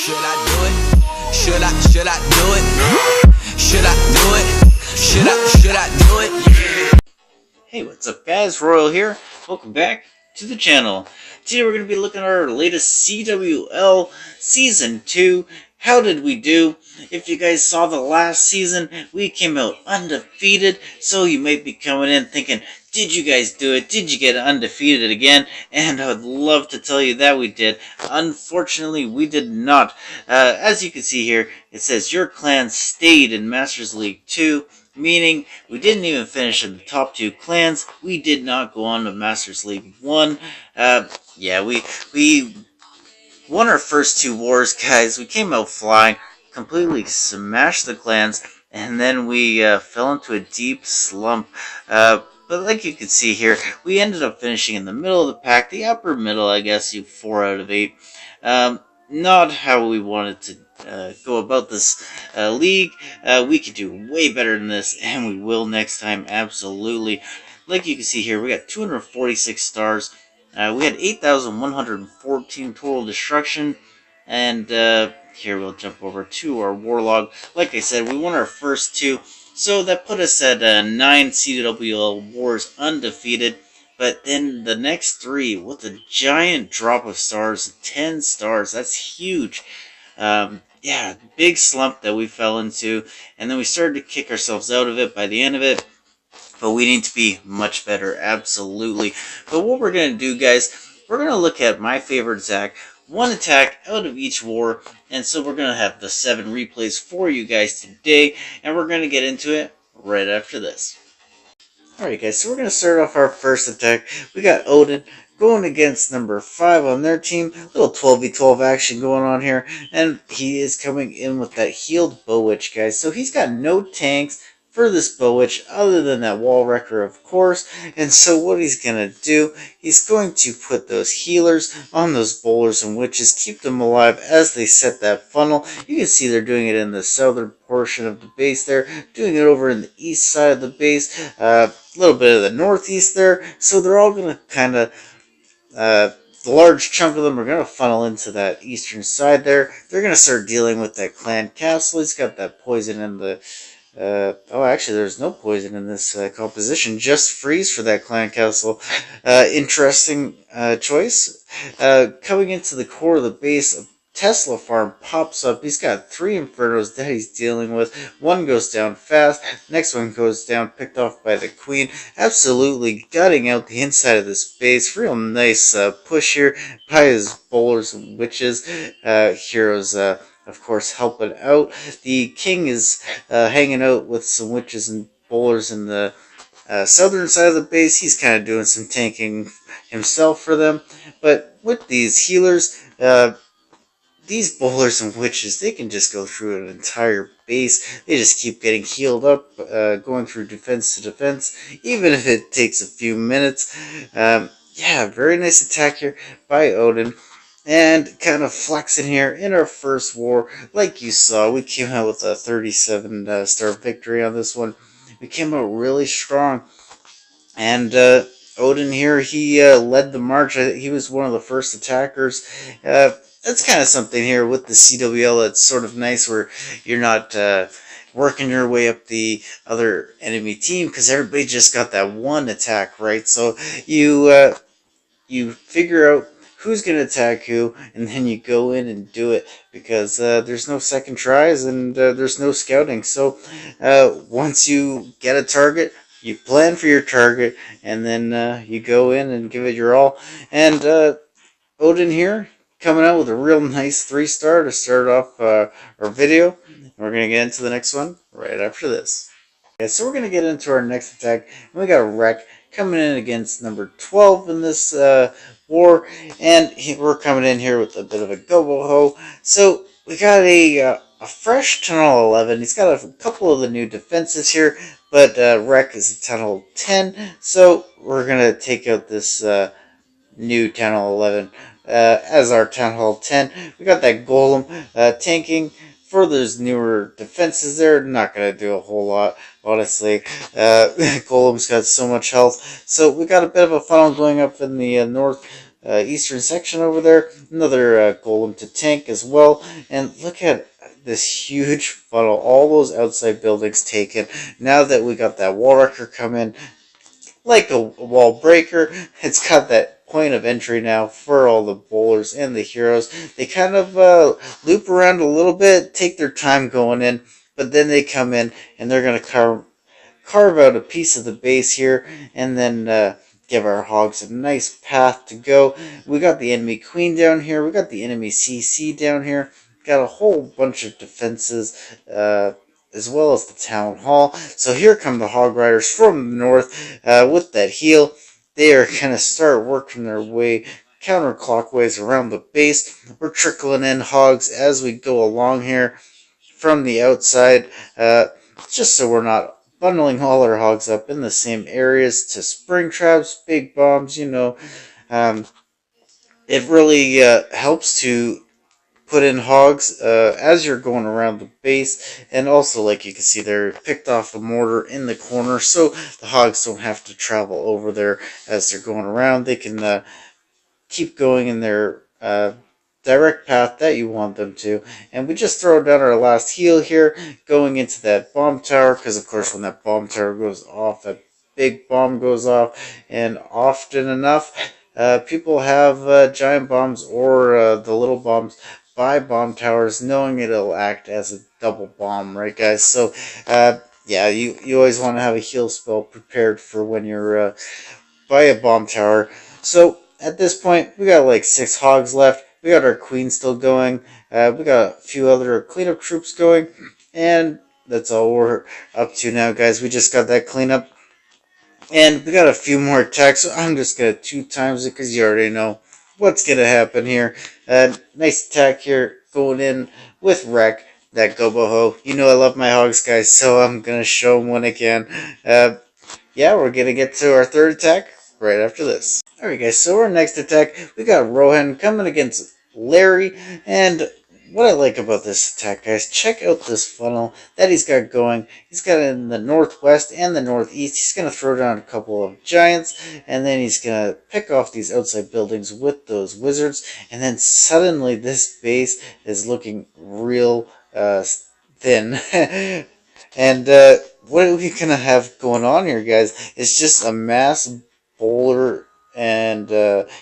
Should I do it? Should I do it? Should I do it? Should I do it? Hey, what's up guys? Royal here. Welcome back to the channel. Today we're going to be looking at our latest CWL Season 2. How did we do? If you guys saw the last season, we came out undefeated, so you might be coming in thinking, did you guys do it? Did you get undefeated again? And I would love to tell you that we did. Unfortunately, we did not. As you can see here, it says your clan stayed in Masters League 2, meaning we didn't even finish in the top 2 clans. We did not go on to Masters League 1. Yeah, we won our first 2 wars, guys. We came out flying, completely smashed the clans, and then we fell into a deep slump. But like you can see here, we ended up finishing in the middle of the pack, the upper middle, I guess, 4 out of 8. Not how we wanted to go about this league. We could do way better than this, and we will next time, absolutely. Like you can see here, we got 246 stars. We had 8,114 total destruction, and here we'll jump over to our war log. Like I said, we won our first 2, so that put us at 9 CWL wars undefeated. But then the next 3, with a giant drop of stars, 10 stars, that's huge. Yeah, big slump that we fell into, and then we started to kick ourselves out of it by the end of it. But we need to be much better, absolutely. But what we're going to do, guys, we're going to look at my favorite attack, 1 attack out of each war, and so we're going to have the 7 replays for you guys today, and we're going to get into it right after this. Alright guys, so we're going to start off our first attack. We got Odin going against number 5 on their team. Little 12v12 action going on here, and he is coming in with that healed bow witch, guys. So he's got no tanks for this bow witch other than that wall wrecker, of course. And so what he's going to do, he's going to put those healers on those bowlers and witches, keep them alive as they set that funnel. You can see they're doing it in the southern portion of the base there, doing it over in the east side of the base, a little bit of the northeast there. So they're all going to kind of, the large chunk of them are going to funnel into that eastern side there. They're going to start dealing with that clan castle. He's got that poison in the oh, actually, there's no poison in this composition. Just freeze for that clan castle. Interesting choice. Coming into the core of the base, a Tesla farm pops up. He's got 3 Infernos that he's dealing with. One goes down fast. Next one goes down, picked off by the Queen. Absolutely gutting out the inside of this base. Real nice push here by his bowlers and witches. Heroes, of course, helping out. The king is hanging out with some witches and bowlers in the southern side of the base. He's kind of doing some tanking himself for them. But with these healers, these bowlers and witches, they can just go through an entire base. They just keep getting healed up, going through defense to defense, even if it takes a few minutes. Yeah, very nice attack here by Odin. And kind of flexing here in our first war. Like you saw, we came out with a 37 star victory on this one. We came out really strong. And Odin here, he led the march. He was one of the first attackers. That's kind of something here with the CWL that's sort of nice, where you're not working your way up the other enemy team, because everybody just got that one attack, right? So you figure out who's going to attack who, and then you go in and do it, because there's no second tries, and there's no scouting. So once you get a target, you plan for your target, and then you go in and give it your all. And Odin here, coming out with a real nice 3-star to start off our video. We're going to get into the next one right after this. Okay, so we're going to get into our next attack, and we got a wreck coming in against number 12 in this war, and we're coming in here with a bit of a go-ho. So we got a fresh Tunnel 11. He's got a couple of the new defenses here, but Wreck is a Tunnel 10, so we're going to take out this new Tunnel 11 as our Town Hall 10. We got that Golem tanking for those newer defenses there. Not going to do a whole lot, honestly. Golem's got so much health. So we got a bit of a funnel going up in the north eastern section over there. Another golem to tank as well. And look at this huge funnel. All those outside buildings taken. Now that we got that wall wrecker come in, like a wall breaker, it's got that point of entry now for all the bowlers and the heroes. They kind of loop around a little bit, take their time going in, but then they come in and they're going to carve out a piece of the base here, and then give our hogs a nice path to go. We got the enemy queen down here. We got the enemy CC down here. Got a whole bunch of defenses, as well as the town hall. So here come the hog riders from the north with that heal. They are going to start working their way counterclockwise around the base. We're trickling in hogs as we go along here from the outside, just so we're not bundling all our hogs up in the same areas to spring traps, big bombs, you know. It really helps to put in hogs as you're going around the base, and also, like you can see, they're picked off a mortar in the corner, so the hogs don't have to travel over there as they're going around. They can keep going in their direct path that you want them to. And we just throw down our last heal here, going into that bomb tower, because of course when that bomb tower goes off, that big bomb goes off, and often enough people have giant bombs or the little bombs by bomb towers, knowing it'll act as a double bomb, right guys? So yeah, you always want to have a heal spell prepared for when you're by a bomb tower. So at this point, we got like 6 hogs left. We got our queen still going. We got a few other cleanup troops going. And that's all we're up to now, guys. We just got that cleanup. And we got a few more attacks. So I'm just going to 2 times it because you already know what's going to happen here. Nice attack here going in with Wreck, that Goboho. You know I love my hogs, guys, so I'm going to show them when I can. Yeah, we're going to get to our 3rd attack right after this. Alright guys, so our next attack, we got Rohan coming against Larry, and what I like about this attack, guys, check out this funnel that he's got going. He's got it in the northwest and the northeast. He's going to throw down a couple of giants, and then he's going to pick off these outside buildings with those wizards, and then suddenly this base is looking real thin. And what are we going to have going on here, guys? It's just a mass bowler and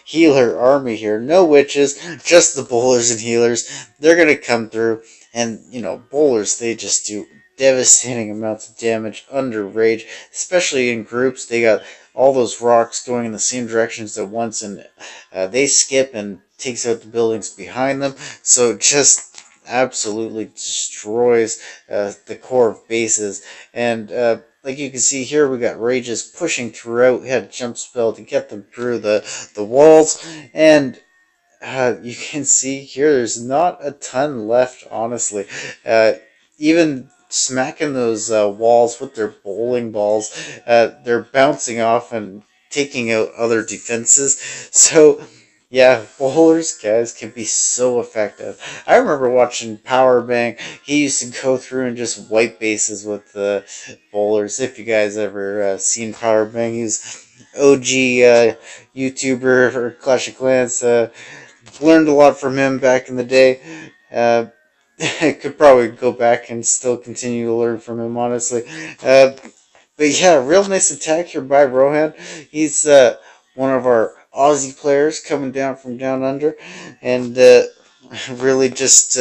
healer army here. No witches, just the bowlers and healers. They're going to come through, and, you know, bowlers, they just do devastating amounts of damage under rage, especially in groups. They got all those rocks going in the same directions at once, and they skip and takes out the buildings behind them. So just absolutely destroys the core of bases. And like you can see here, we got rages pushing throughout. We had a jump spell to get them through the walls, and you can see here there's not a ton left, honestly. Even smacking those walls with their bowling balls, they're bouncing off and taking out other defenses. So yeah, bowlers, guys, can be so effective. I remember watching Powerbang. He used to go through and just wipe bases with the bowlers. If you guys ever seen Powerbang, he's OG YouTuber for Clash of Clans. Learned a lot from him back in the day. I could probably go back and still continue to learn from him, honestly. But yeah, real nice attack here by Rohan. He's one of our Aussie players coming down from down under, and really just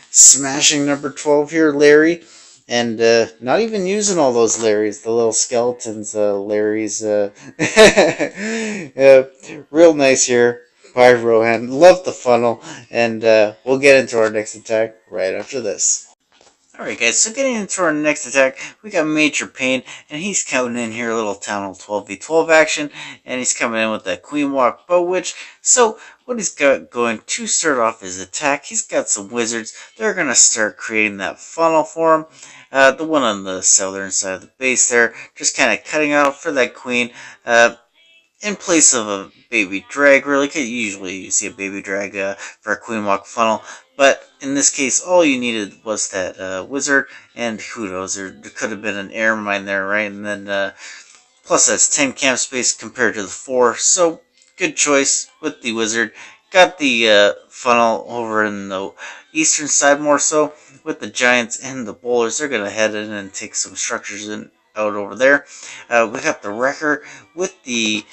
smashing number 12 here, Larry, and not even using all those Larrys, the little skeletons, Larrys. Real nice here by Rohan. Love the funnel, and we'll get into our next attack right after this. Alright guys, so getting into our next attack, we got Major Pain, and he's coming in here, a little Town Hall 12v12 action, and he's coming in with that Queen Walk Bow Witch. So, what he's got going to start off his attack, he's got some wizards. They're going to start creating that funnel for him. The one on the southern side of the base there, just kind of cutting out for that queen, in place of a baby drag, really. Usually you see a baby drag for a Queen Walk funnel, but in this case, all you needed was that wizard, and who knows, there could have been an air mine there, right? And then, plus that's 10 camp space compared to the 4, so good choice with the wizard. Got the funnel over in the eastern side more so with the giants and the bowlers. They're going to head in and take some structures out over there. We got the wrecker with the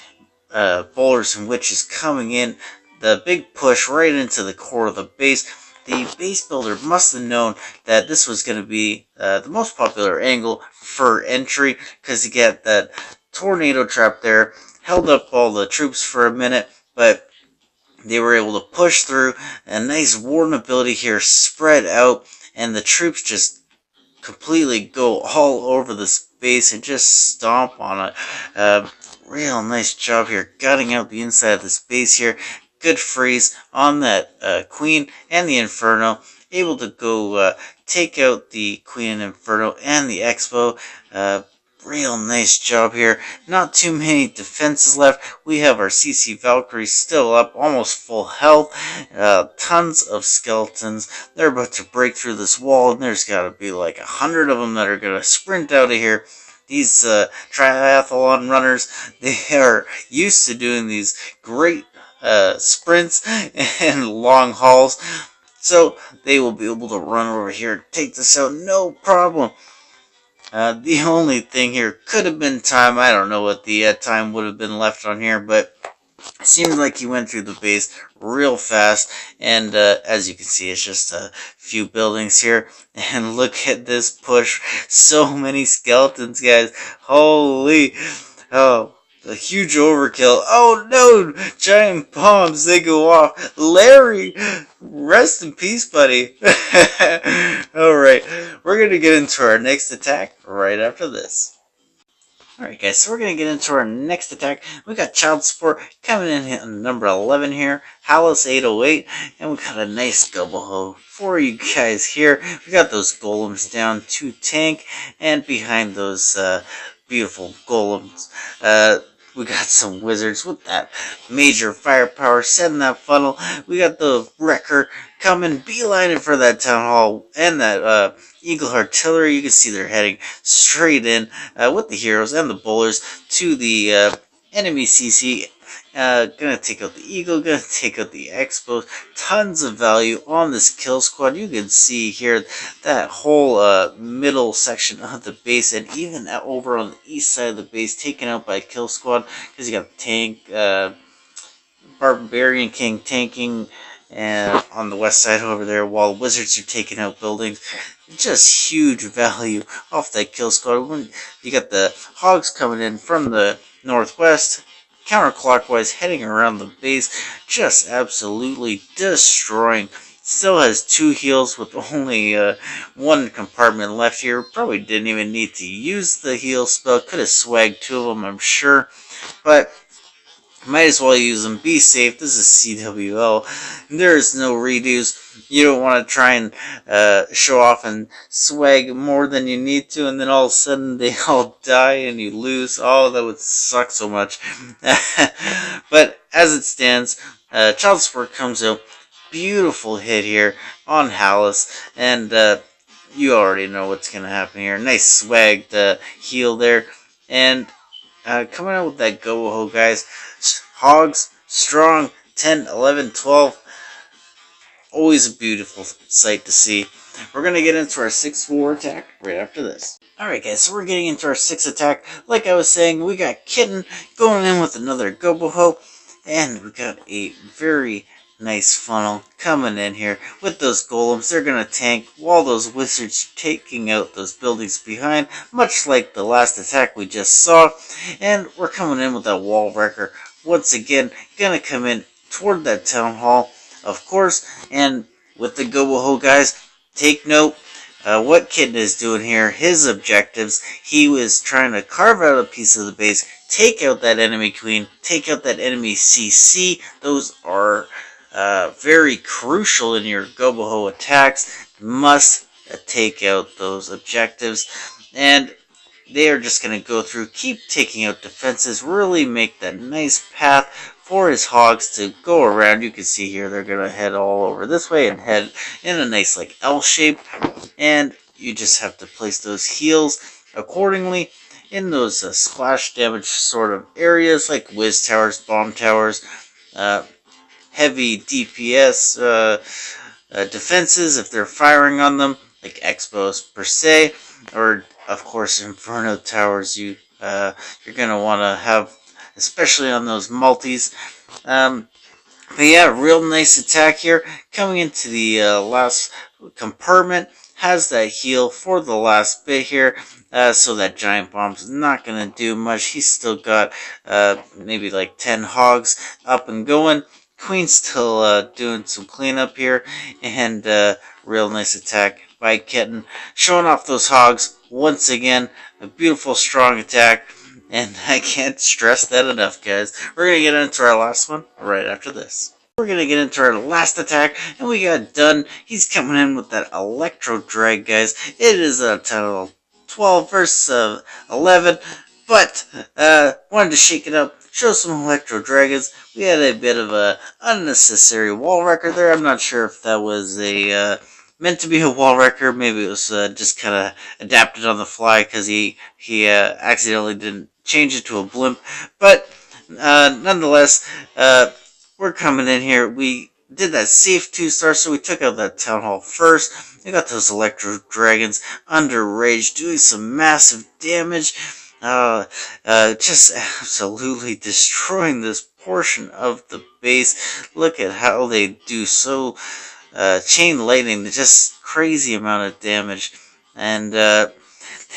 bowlers and witches coming in. The big push right into the core of the base. The base builder must have known that this was going to be the most popular angle for entry, because you get that tornado trap there, held up all the troops for a minute, but they were able to push through. A nice warden ability here, spread out, and the troops just completely go all over this base and just stomp on it. Real nice job here, gutting out the inside of this base here. Good freeze on that Queen and the Inferno. Able to go take out the Queen and Inferno and the Expo. Real nice job here. Not too many defenses left. We have our CC Valkyrie still up, almost full health. Tons of skeletons. They're about to break through this wall, and there's got to be like 100 of them that are going to sprint out of here. These triathlon runners, they are used to doing these great sprints and long hauls, so they will be able to run over here and take this out no problem. The only thing here could have been time. I don't know what the time would have been left on here, but it seemed like he went through the base real fast, and as you can see, it's just a few buildings here. And look at this push. So many skeletons, guys. Holy. Oh, a huge overkill. Oh no! Giant bombs, they go off. Larry, rest in peace, buddy. Alright, we're going to get into our next attack right after this. Alright guys, so we're going to get into our next attack. We got Child Support coming in at number 11 here. Hallis 808. And we got a nice Goboho for you guys here. We got those golems down to tank. And behind those beautiful golems, we got some wizards with that major firepower setting that funnel. We got the wrecker coming, beelining for that town hall and that eagle artillery. You can see they're heading straight in with the heroes and the bowlers to the enemy CC. Gonna take out the eagle, gonna take out the expos. Tons of value on this kill squad. You can see here that whole middle section of the base, and even over on the east side of the base taken out by kill squad, because you got the tank, Barbarian King tanking, and on the west side over there, while wizards are taking out buildings. Just huge value off that kill squad. When you got the hogs coming in from the northwest, counterclockwise, heading around the base, just absolutely destroying. Still has 2 heals with only 1 compartment left here. Probably didn't even need to use the heal spell. Could have swagged 2 of them, I'm sure. But might as well use them. Be safe. This is CWL. There is no redos. You don't want to try and show off and swag more than you need to, and then all of a sudden they all die and you lose. Oh, that would suck so much. But as it stands, Child Support comes out. Beautiful hit here on Hallis, and you already know what's going to happen here. Nice swag to heal there. And coming out with that go-ho, guys. Hogs, strong, 10, 11, 12. Always a beautiful sight to see. We're going to get into our 6th war attack right after this. Alright guys, so we're getting into our 6th attack. Like I was saying, we got Kitten going in with another Goboho. And we got a very nice funnel coming in here with those golems. They're going to tank while those wizards taking out those buildings behind, much like the last attack we just saw. And we're coming in with that wall wrecker. Once again, going to come in toward that town hall, of course. And with the Goboho, guys, take note what Kidness is doing here. His objectives, he was trying to carve out a piece of the base, take out that enemy queen, take out that enemy CC. Those are very crucial in your Goboho attacks. Must take out those objectives. And they are just going to go through, keep taking out defenses, really make that nice path for his hogs to go around. You can see here they're going to head all over this way and head in a nice like L shape. And you just have to place those heals accordingly. in those splash damage sort of areas like whiz towers, bomb towers, heavy DPS defenses if they're firing on them, like expos per se, or of course Inferno towers. You're gonna want to have, especially on those multis. But yeah, real nice attack here. Coming into the last compartment, has that heal for the last bit here, so that giant bomb's not gonna do much. He's still got maybe like 10 hogs up and going. Queen's still doing some cleanup here, and real nice attack by Kitten, showing off those hogs once again. A beautiful, strong attack. And I can't stress that enough, guys. We're going to get into our last one right after this. We're going to get into our last attack, and we got done. He's coming in with that Electro Drag, guys. It is a total 12 versus 11, but wanted to shake it up, show some Electro Dragons. We had a bit of a unnecessary wall wrecker there. I'm not sure if that was a meant to be a wall wrecker. Maybe it was just kind of adapted on the fly because he accidentally didn't change it to a blimp. But nonetheless, we're coming in here. We did that safe 2-star, so we took out that Town Hall first. We got those Electro Dragons under rage, doing some massive damage. Just absolutely destroying this portion of the base. Look at how they do so chain lightning, just crazy amount of damage, and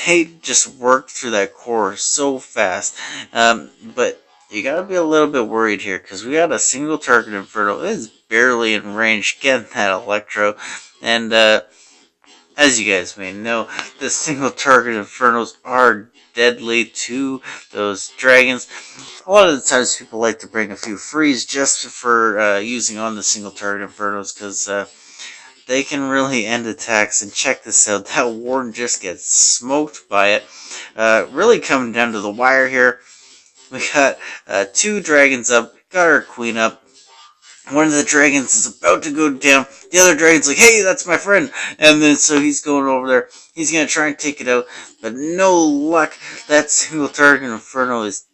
they just worked through that core so fast. But you gotta be a little bit worried here, because we got a single target Inferno. It is barely in range getting that Electro, and as you guys may know, the single target Infernos are deadly to those dragons. A lot of the times people like to bring a few frees just for using on the single target Infernos, because they can really end attacks. And check this out, that Warden just gets smoked by it. Really coming down to the wire here. We got 2 dragons up, got our queen up. One of the dragons is about to go down. The other dragon's like, hey, that's my friend. And then so he's going over there. He's going to try and take it out. But no luck. That single target Inferno is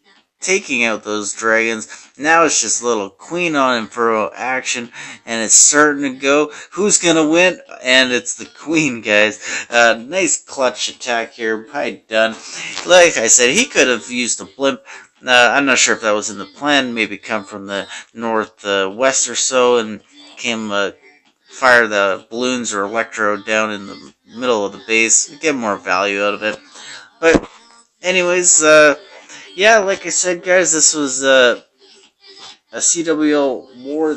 taking out those dragons. Now it's just a little Queen on Inferno action. And it's starting to go. Who's going to win? And it's the Queen, guys. Nice clutch attack here by Dunn. Like I said, he could have used a blimp. I'm not sure if that was in the plan. Maybe come from the northwest or so and fire the balloons or Electro down in the middle of the base. Get more value out of it. But anyways, yeah, like I said, guys, this was a CWL War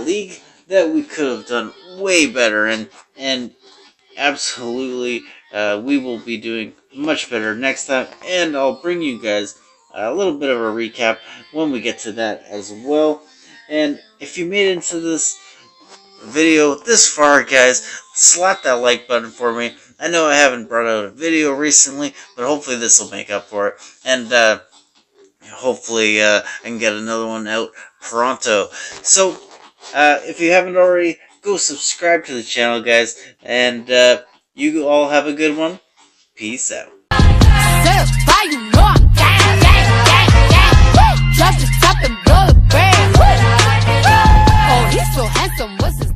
League that we could have done way better, and absolutely we will be doing much better next time, and I'll bring you guys a little bit of a recap when we get to that as well. And if you made it into this video this far, guys, slap that like button for me. I know I haven't brought out a video recently, but hopefully this will make up for it. And hopefully I can get another one out pronto. So if you haven't already, go subscribe to the channel, guys. And you all have a good one. Peace out. Drop the top and blow the brand. Oh, he's so handsome, what's his name?